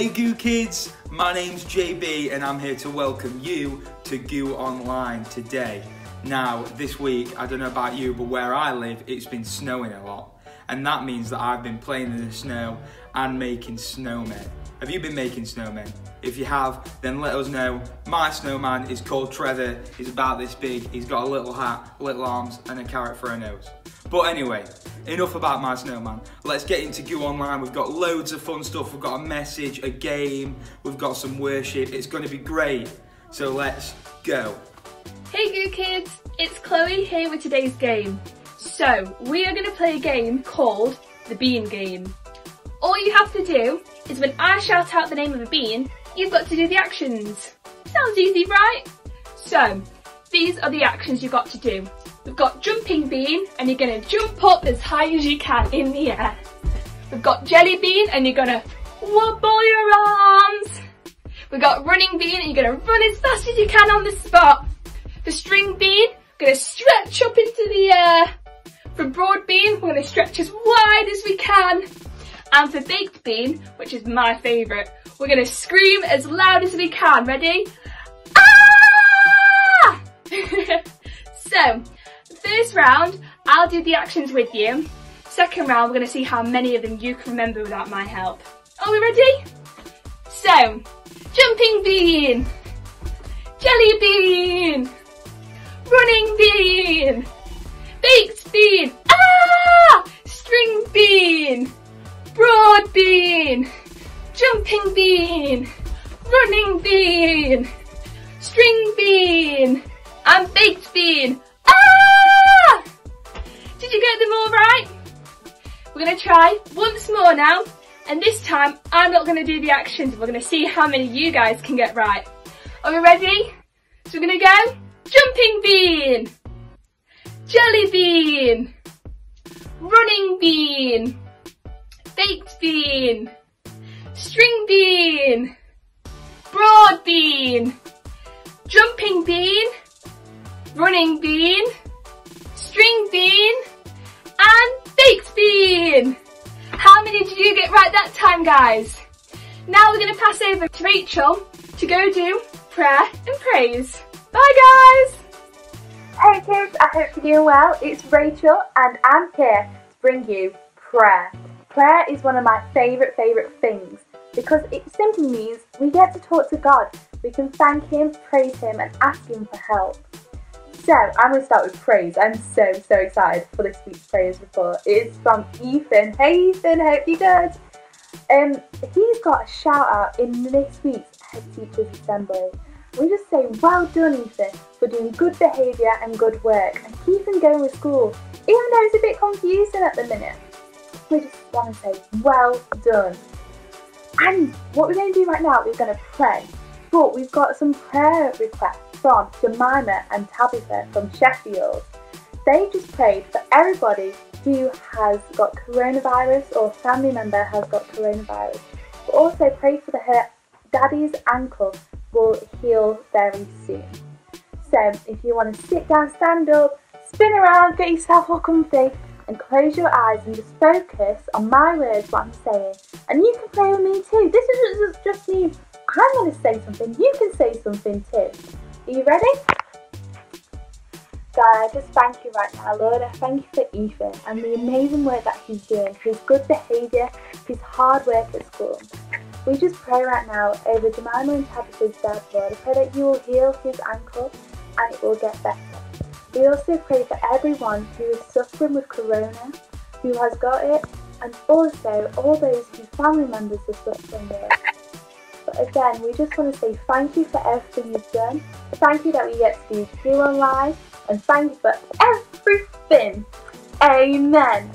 Hey Goo Kids, my name's JB and I'm here to welcome you to Goo Online today. Now, this week, I don't know about you, but where I live, it's been snowing a lot. And that means that I've been playing in the snow and making snowmen. Have you been making snowmen? If you have, then let us know. My snowman is called Trevor. He's about this big. He's got a little hat, little arms, and a carrot for a nose. But anyway, enough about my snowman. Let's get into Goo Online. We've got loads of fun stuff. We've got a message, a game. We've got some worship. It's going to be great. So let's go. Hey Goo Kids, it's Chloe here with today's game. So, we are going to play a game called the Bean Game. All you have to do is when I shout out the name of a bean, you've got to do the actions. Sounds easy, right? So, these are the actions you've got to do. We've got jumping bean, and you're going to jump up as high as you can in the air. We've got jelly bean, and you're going to wobble your arms. We've got running bean, and you're going to run as fast as you can on the spot. For string bean, we're going to stretch up into the air. For broad bean, we're going to stretch as wide as we can. And for baked bean, which is my favourite, we're going to scream as loud as we can. Ready? Ah! So, the first round, I'll do the actions with you. Second round, we're going to see how many of them you can remember without my help. Are we ready? So, jumping bean, jelly bean, running bean, baked bean, ah! String bean, broad bean, jumping bean, running bean, string bean, and baked bean. Ah! Did you get them all right? We're going to try once more now, and this time I'm not going to do the actions. We're going to see how many you guys can get right. Are we ready? So we're going to go jumping bean, jelly bean, running bean, baked bean, string bean, broad bean, jumping bean, running bean, string bean, and baked bean. How many did you get right that time, guys? Now we're going to pass over to Rachel to go do prayer and praise. Bye, guys. Hey kids, I hope you're doing well. It's Rachel and I'm here to bring you prayer. Prayer is one of my favourite things because it simply means we get to talk to God. We can thank Him, praise Him and ask Him for help. So I'm going to start with praise. I'm so excited for this week's praise report. It's from Ethan. Hey Ethan, hope you're good. He's got a shout out in this week's Head Teachers Assembly. We just say well done Ethan for doing good behaviour and good work and keeping going with school even though it's a bit confusing at the minute. We just want to say well done. And what we're going to do right now is going to pray. But we've got some prayer requests from Jemima and Tabitha from Sheffield. They just prayed for everybody who has got coronavirus or family member has got coronavirus. But also pray for her daddy's ankle will heal very soon. So if you want to sit down, stand up, spin around, get yourself all comfy and close your eyes and just focus on my words, what I'm saying. And you can pray with me too. This isn't just me. I'm going to say something. You can say something too. Are you ready? God, I just thank you right now, Lord. I thank you for Ethan and the amazing work that he's doing, his good behaviour, his hard work at school. We just pray right now over Jemima and Tabitha's dad, Lord. I pray that you will heal his ankle and it will get better. We also pray for everyone who is suffering with corona, who has got it, and also all those whose family members are suffering with it. But again, we just want to say thank you for everything you've done. Thank you that we get to do Goo Online, and thank you for everything. Amen.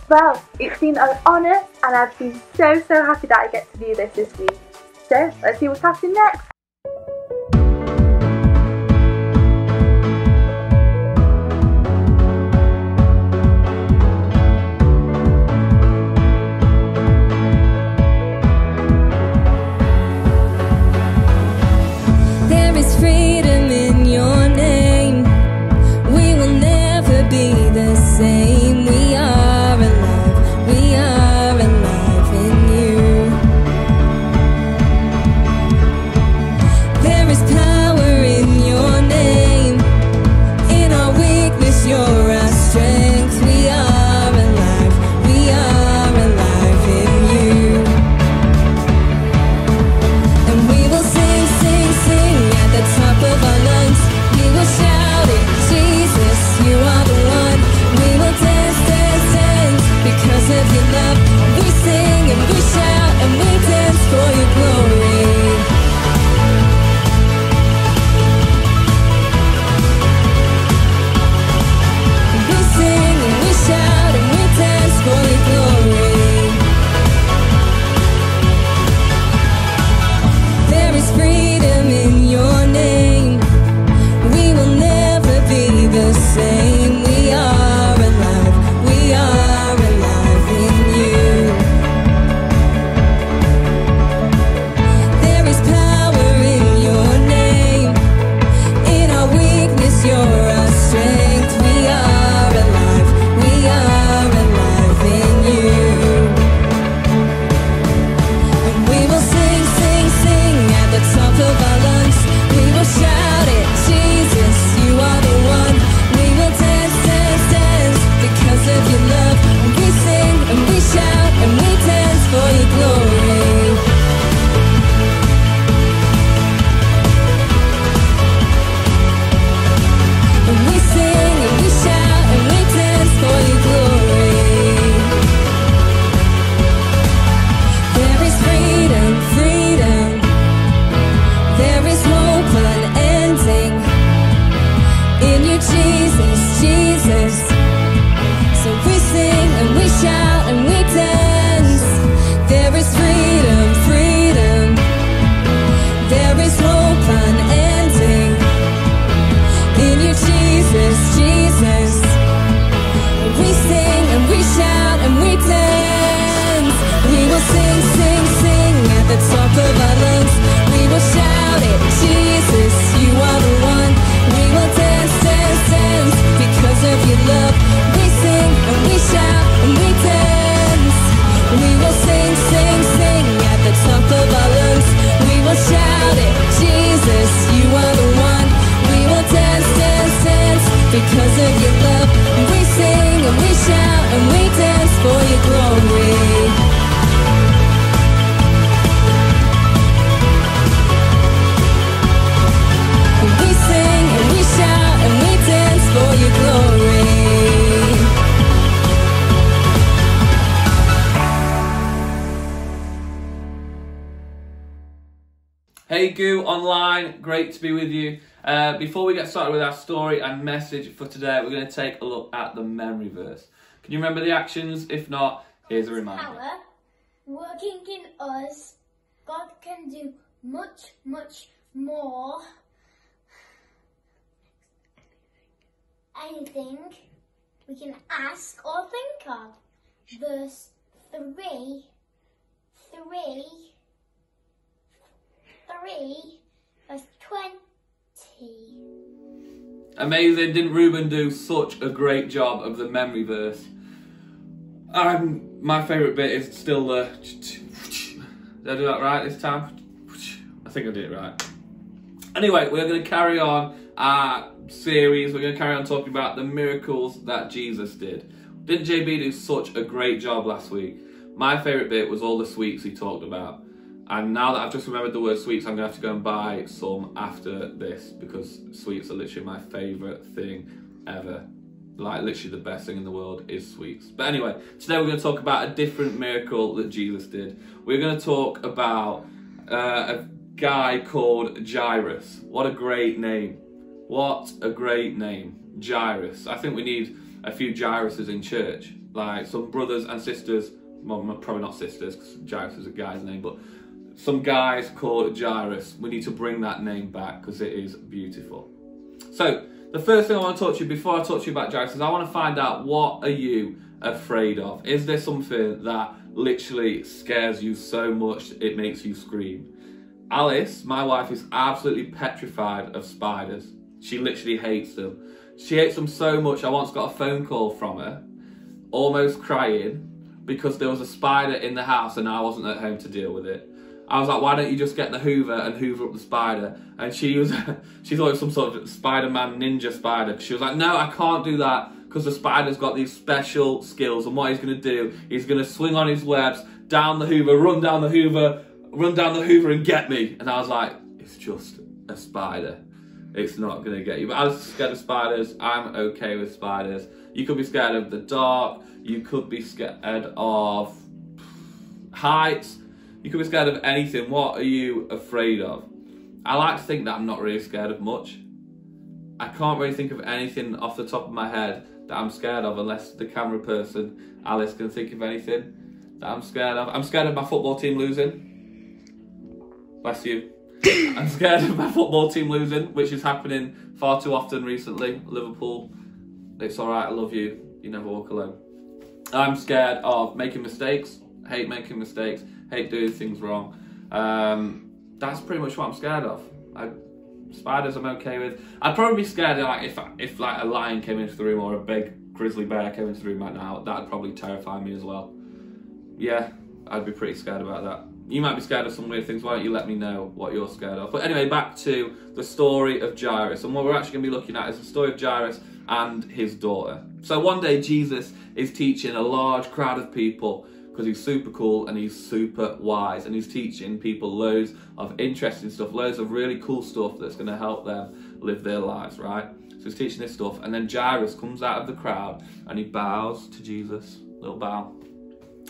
Well, it's been an honour and I've been so happy that I get to do this week. So, let's see what's happening next. There is freedom in your name. We will never be the same. We are alive in you. Goo Online, great to be with you. Before we get started with our story and message for today, we're going to take a look at the memory verse. Can you remember the actions? If not, here's a reminder. Power working in us, God can do much, much more. Anything we can ask or think of. Verse 3, verse 20. Amazing. Didn't Ruben do such a great job of the memory verse? My favourite bit is still the... Did I do that right this time? I think I did it right. Anyway, we're going to carry on our series. We're going to carry on talking about the miracles that Jesus did. Didn't JB do such a great job last week? My favourite bit was all the sweets he talked about. And now that I've just remembered the word sweets, I'm going to have to go and buy some after this, because sweets are literally my favourite thing ever. Like, literally the best thing in the world is sweets. But anyway, today we're going to talk about a different miracle that Jesus did. We're going to talk about a guy called Jairus. What a great name. What a great name. Jairus. I think we need a few Jairuses in church. Like some brothers and sisters, well, probably not sisters, because Jairus is a guy's name, but some guys called Jairus. We need to bring that name back because it is beautiful. So, the first thing I want to talk to you, before I talk to you about Jairus, is I want to find out, what are you afraid of? Is there something that literally scares you so much it makes you scream? Alice, my wife, is absolutely petrified of spiders. She literally hates them. She hates them so much, I once got a phone call from her, almost crying, because there was a spider in the house and I wasn't at home to deal with it. I was like, why don't you just get the hoover and hoover up the spider? And she thought it was some sort of Spider-Man ninja spider. She was like, no, I can't do that, because the spider's got these special skills, and what he's going to do, he's going to swing on his webs, down the hoover, run down the hoover and get me. And I was like, it's just a spider. It's not going to get you. But I was scared of spiders. I'm okay with spiders. You could be scared of the dark. You could be scared of heights. You could be scared of anything. What are you afraid of? I like to think that I'm not really scared of much. I can't really think of anything off the top of my head that I'm scared of, unless the camera person, Alice, can think of anything that I'm scared of. I'm scared of my football team losing. Bless you. I'm scared of my football team losing, which is happening far too often recently. Liverpool, it's alright, I love you. You never walk alone. I'm scared of making mistakes. Hate making mistakes. Hate doing things wrong. That's pretty much what I'm scared of. Spiders I'm okay with. I'd probably be scared of, like, if like a lion came into the room, or a big grizzly bear came into the room right now. That'd probably terrify me as well. Yeah, I'd be pretty scared about that. You might be scared of some weird things. Why don't you let me know what you're scared of? But anyway, back to the story of Jairus. And what we're actually going to be looking at is the story of Jairus and his daughter. So one day Jesus is teaching a large crowd of people, because he's super cool and he's super wise, and he's teaching people loads of interesting stuff, loads of really cool stuff that's going to help them live their lives, right? So he's teaching this stuff, and then Jairus comes out of the crowd and he bows to Jesus, little bow,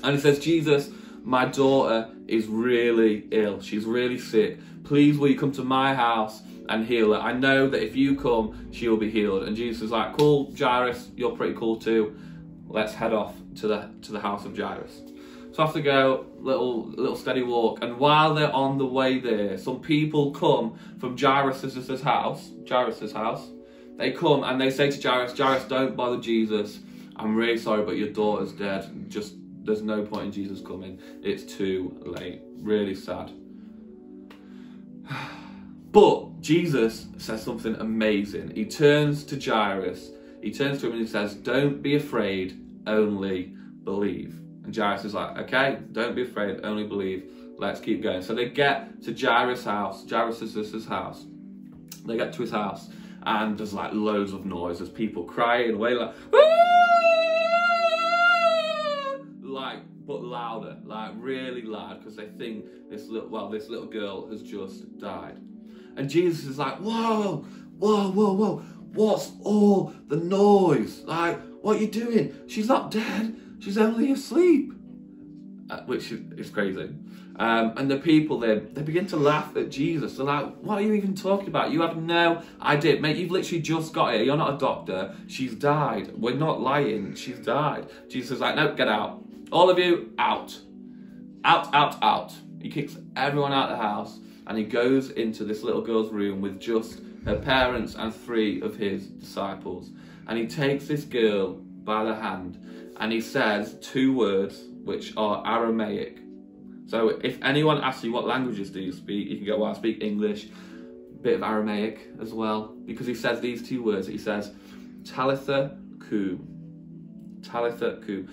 and he says, Jesus, my daughter is really ill. She's really sick. Please, will you come to my house and heal her? I know that if you come, she'll be healed. And Jesus is like, cool, Jairus, you're pretty cool too. Let's head off to the house of Jairus. So off they go, little steady walk. And while they're on the way there, some people come from Jairus' house. They come and they say to Jairus, don't bother Jesus. I'm really sorry, but your daughter's dead. There's no point in Jesus coming. It's too late. Really sad. But Jesus says something amazing. He turns to Jairus. He turns to him and he says, don't be afraid, only believe. And Jairus is like, okay, don't be afraid, only believe. Let's keep going. So they get to Jairus' house, Jairus' house. They get to his house and there's like loads of noise. There's people crying away like, but louder, like really loud, because they think this little girl has just died. And Jesus is like, whoa, what's all the noise? Like, what are you doing? She's not dead, she's only asleep. which is crazy. And the people there, they begin to laugh at Jesus. They're like, what are you even talking about? You have no idea. Mate, you've literally just got here. You're not a doctor. She's died. We're not lying. She's died. Jesus is like, no, get out. All of you, out. Out, out, out. He kicks everyone out of the house and he goes into this little girl's room with just her parents and 3 of his disciples. And he takes this girl by the hand and he says 2 words which are Aramaic. So if anyone asks you what languages do you speak, you can go, well, I speak English, a bit of Aramaic as well, because he says these 2 words. He says, Talitha Kum. Talitha Kum.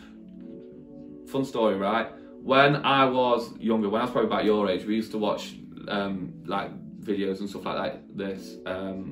Fun story, right? When I was younger, when I was probably about your age, we used to watch like videos and stuff like this,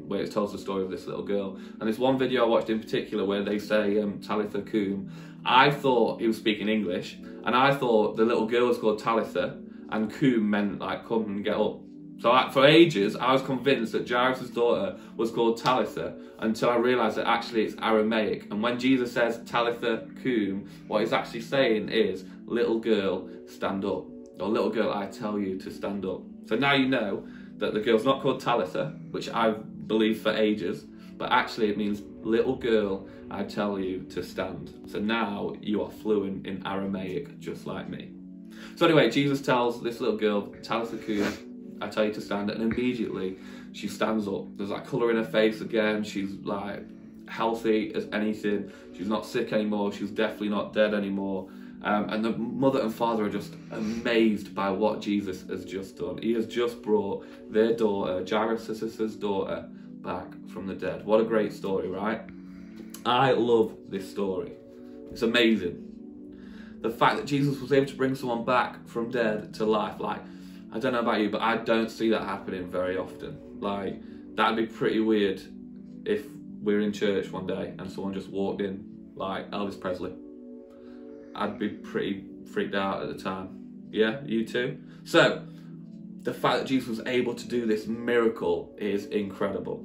where it tells the story of this little girl. And this one video I watched in particular where they say Talitha Kum, I thought he was speaking English, and I thought the little girl was called Talitha, and Kum meant like come and get up. So for ages, I was convinced that Jairus' daughter was called Talitha, until I realised that actually it's Aramaic. And when Jesus says Talitha Kum, what he's actually saying is, little girl, stand up. Or little girl, I tell you to stand up. So now you know that the girl's not called Talitha, which I've believed for ages, but actually it means little girl, I tell you to stand. So now you are fluent in Aramaic, just like me. So anyway, Jesus tells this little girl, Talitha Kum, I tell you to stand, and immediately she stands up. There's like colour in her face again. She's like healthy as anything. She's not sick anymore. She's definitely not dead anymore. And the mother and father are just amazed by what Jesus has just done. He has just brought their daughter, Jairus' daughter, back from the dead. What a great story, right? I love this story. It's amazing. The fact that Jesus was able to bring someone back from dead to life, like, I don't know about you, but I don't see that happening very often. Like, that'd be pretty weird if we were in church one day and someone just walked in, like Elvis Presley. I'd be pretty freaked out at the time. Yeah, you too? So, the fact that Jesus was able to do this miracle is incredible.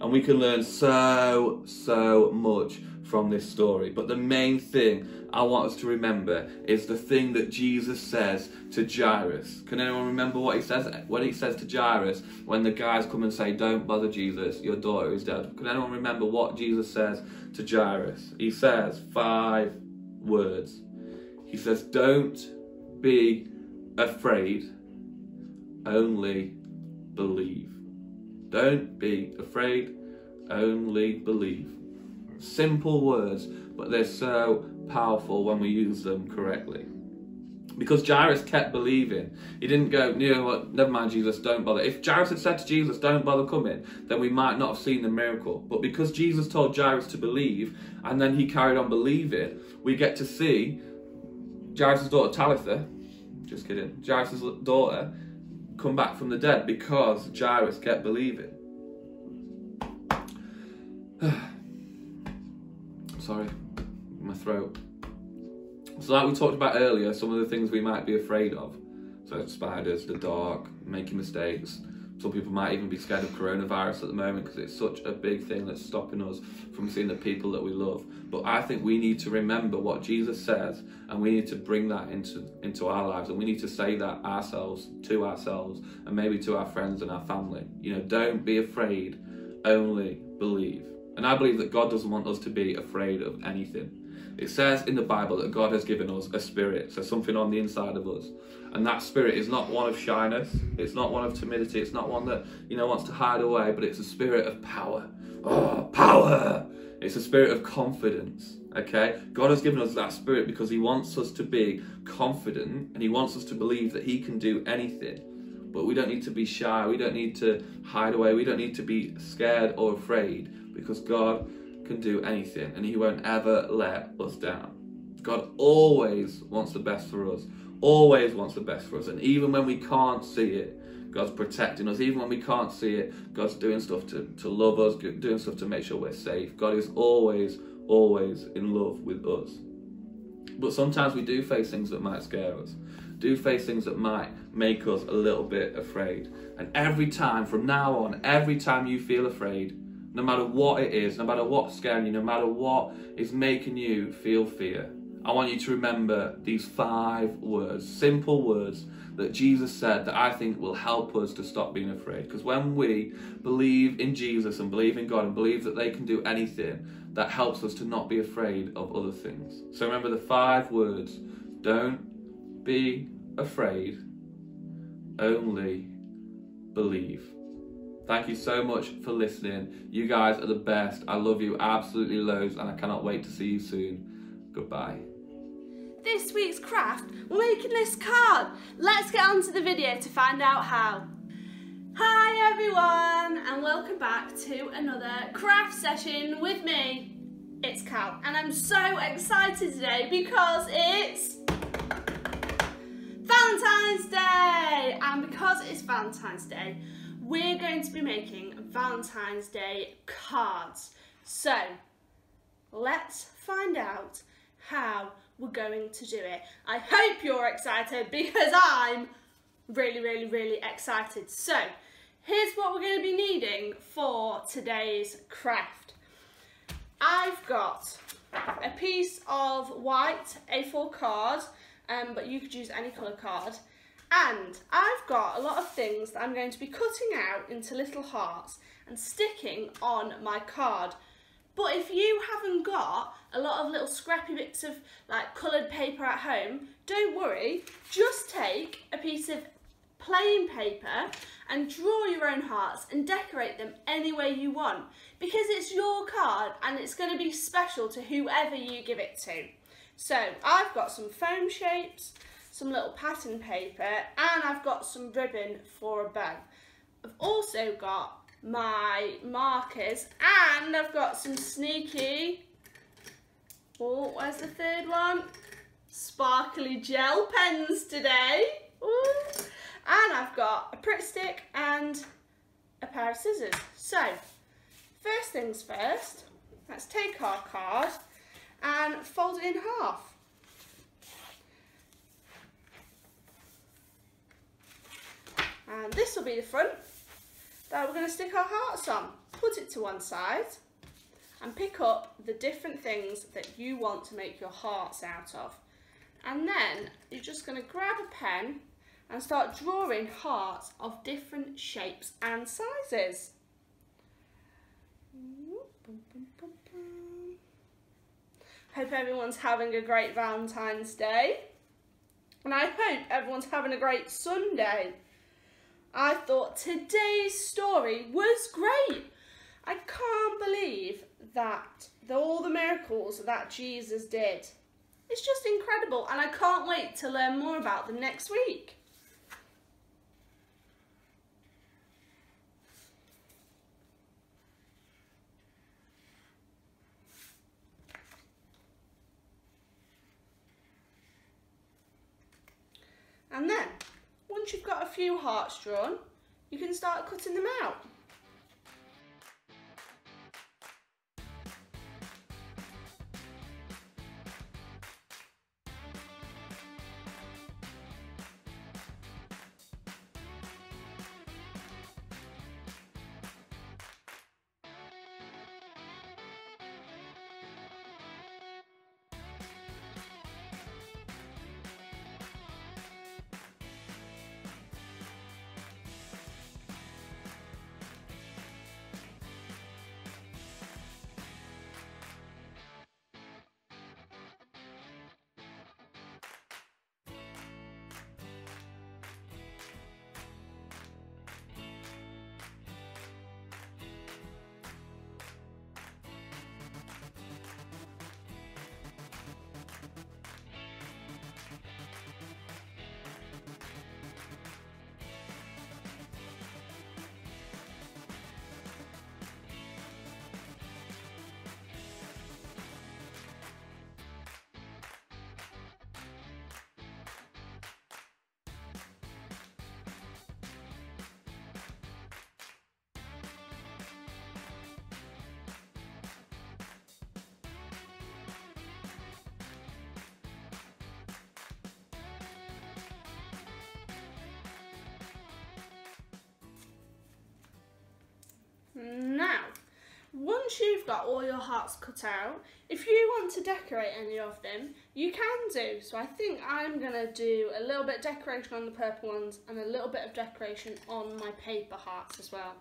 And we can learn so much from this story. But the main thing I want us to remember is the thing that Jesus says to Jairus. Can anyone remember what he says? When he says to Jairus, when the guys come and say, don't bother Jesus, your daughter is dead. Can anyone remember what Jesus says to Jairus? He says 5 words. He says, don't be afraid, only believe. Don't be afraid, only believe. Simple words, but they're so powerful when we use them correctly. Because Jairus kept believing. He didn't go, you know what, never mind Jesus, don't bother. If Jairus had said to Jesus, don't bother coming, then we might not have seen the miracle. But because Jesus told Jairus to believe, and then he carried on believing, we get to see Jairus' daughter Talitha, just kidding, Jairus' daughter come back from the dead because Jairus kept believing. Sorry, my throat. So like we talked about earlier, some of the things we might be afraid of. So spiders, the dark, making mistakes. Some people might even be scared of coronavirus at the moment because it's such a big thing that's stopping us from seeing the people that we love. But I think we need to remember what Jesus says, and we need to bring that into our lives, and we need to say that to ourselves, and maybe to our friends and our family. You know, don't be afraid, only believe. And I believe that God doesn't want us to be afraid of anything. It says in the Bible that God has given us a spirit, so something on the inside of us. And that spirit is not one of shyness, it's not one of timidity, it's not one that, you know, wants to hide away, but it's a spirit of power. Oh, power! It's a spirit of confidence, okay? God has given us that spirit because he wants us to be confident, and he wants us to believe that he can do anything. But we don't need to be shy, we don't need to hide away, we don't need to be scared or afraid, because God can do anything and he won't ever let us down. God always wants the best for us, always wants the best for us, and even when we can't see it, God's protecting us. Even when we can't see it, God's doing stuff to love us, doing stuff to make sure we're safe. God is always in love with us. But sometimes we do face things that might scare us, do face things that might make us a little bit afraid. And every time, from now on, every time you feel afraid, no matter what it is, no matter what's scaring you, no matter what is making you feel fear, I want you to remember these 5 words, simple words that Jesus said that I think will help us to stop being afraid. Because when we believe in Jesus and believe in God and believe that they can do anything, that helps us to not be afraid of other things. So remember the 5 words. Don't be afraid, only believe. Thank you so much for listening. You guys are the best. I love you absolutely loads, and I cannot wait to see you soon. Goodbye. This week's craft, we're making this card. Let's get on to the video to find out how. Hi everyone, and welcome back to another craft session with me. It's Cal, and I'm so excited today because it's Valentine's Day. And because it's Valentine's Day, we're going to be making Valentine's Day cards. So let's find out how we're going to do it. I hope you're excited because I'm really excited. So here's what we're going to be needing for today's craft. I've got a piece of white A4 card, but you could use any colour card. And I've got a lot of things that I'm going to be cutting out into little hearts and sticking on my card. But if you haven't got a lot of little scrappy bits of like coloured paper at home, don't worry, just take a piece of plain paper and draw your own hearts and decorate them any way you want, because it's your card and it's going to be special to whoever you give it to. So I've got some foam shapes, some little pattern paper, and I've got some ribbon for a bow. I've also got my markers, and I've got some sneaky, oh, where's the third one? Sparkly gel pens today. Ooh. And I've got a Pritt stick and a pair of scissors. So, first things first, let's take our card and fold it in half. And this will be the front that we're going to stick our hearts on. Put it to one side and pick up the different things that you want to make your hearts out of. And then you're just going to grab a pen and start drawing hearts of different shapes and sizes. Hope everyone's having a great Valentine's Day. And I hope everyone's having a great Sunday. I thought today's story was great. I can't believe that all the miracles that Jesus did. It's just incredible, and I can't wait to learn more about them next week. And then, once you've got a few hearts drawn, you can start cutting them out. Now, once once you've got all your hearts cut out, if you want to decorate any of them, you can do. So I think I'm going to do a little bit of decoration on the purple ones and a little bit of decoration on my paper hearts as well.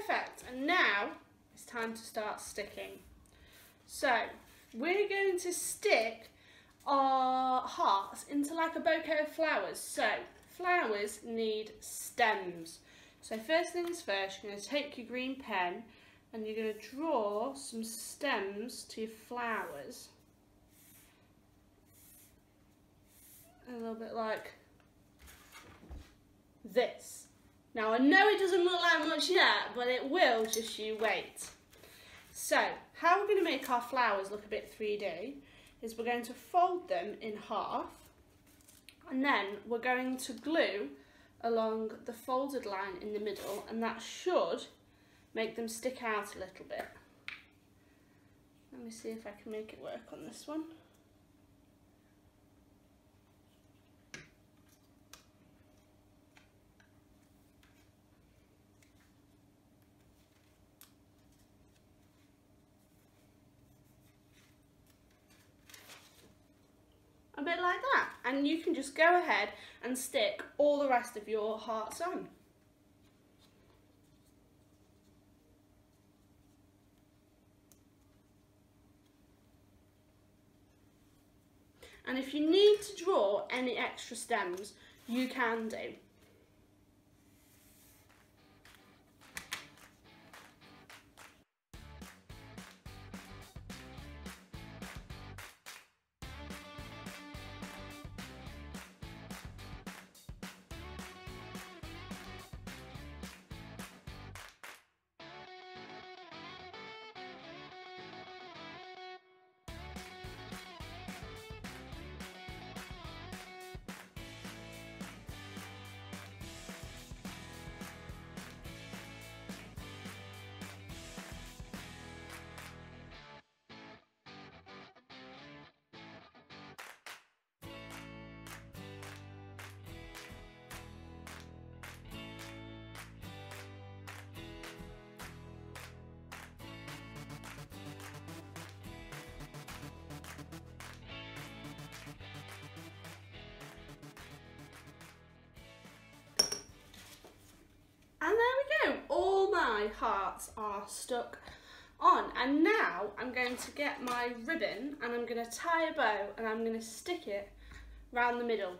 Perfect, and now it's time to start sticking. So we're going to stick our hearts into like a bouquet of flowers. So flowers need stems. So first things first, you're going to take your green pen and you're going to draw some stems to your flowers. A little bit like this. Now I know it doesn't look like much yet, but it will, just you wait. So how we're going to make our flowers look a bit 3D is we're going to fold them in half and then we're going to glue along the folded line in the middle, and that should make them stick out a little bit. Let me see if I can make it work on this one. A bit like that, and you can just go ahead and stick all the rest of your hearts on. And if you need to draw any extra stems, you can do. And there we go, all my hearts are stuck on. And now I'm going to get my ribbon and I'm going to tie a bow and I'm going to stick it round the middle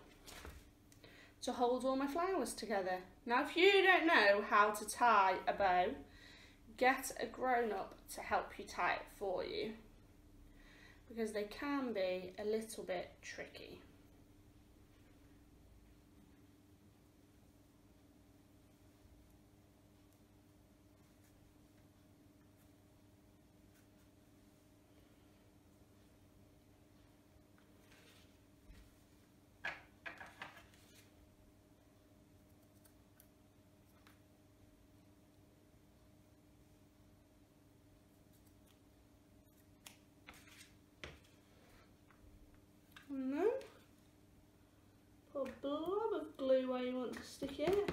to hold all my flowers together. Now if you don't know how to tie a bow, get a grown-up to help you tie it for you, because they can be a little bit tricky. And then put a blob of glue where you want to stick it.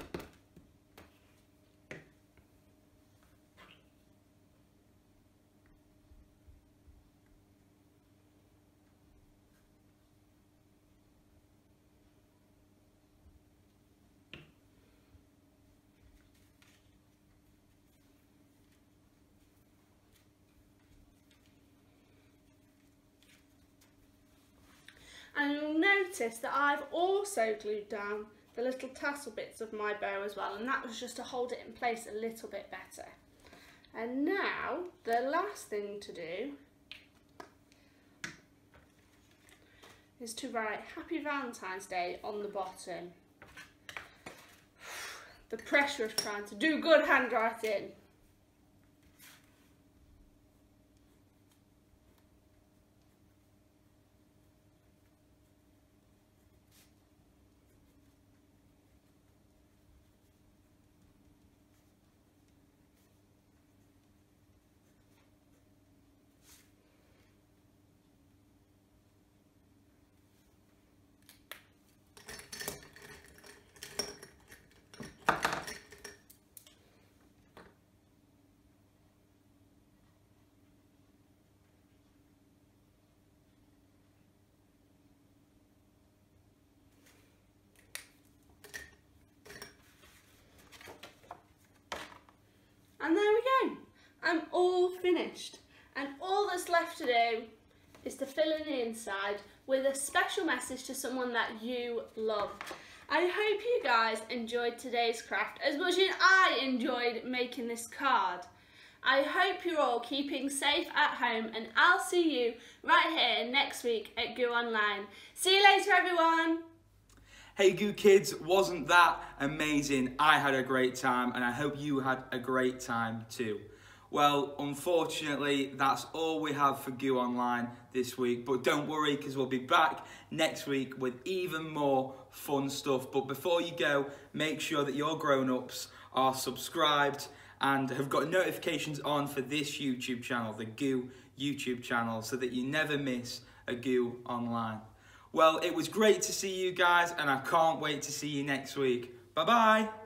And you'll notice notice that I've also glued down the little tassel bits of my bow as well, and that was just to hold it in place a little bit better. And now the last thing to do is to write Happy Valentine's Day on the bottom. The pressure of trying to do good handwriting. And there we go. I'm all finished. And all that's left to do is to fill in the inside with a special message to someone that you love. I hope you guys enjoyed today's craft as much as I enjoyed making this card. I hope you're all keeping safe at home, and I'll see you right here next week at Goo Online. See you later, everyone. Hey Goo kids, wasn't that amazing? I had a great time and I hope you had a great time too. Well, unfortunately, that's all we have for Goo Online this week, but don't worry because we'll be back next week with even more fun stuff. But before you go, make sure that your grown-ups are subscribed and have got notifications on for this YouTube channel, the Goo YouTube channel, so that you never miss a Goo Online. Well, it was great to see you guys, and I can't wait to see you next week. Bye-bye.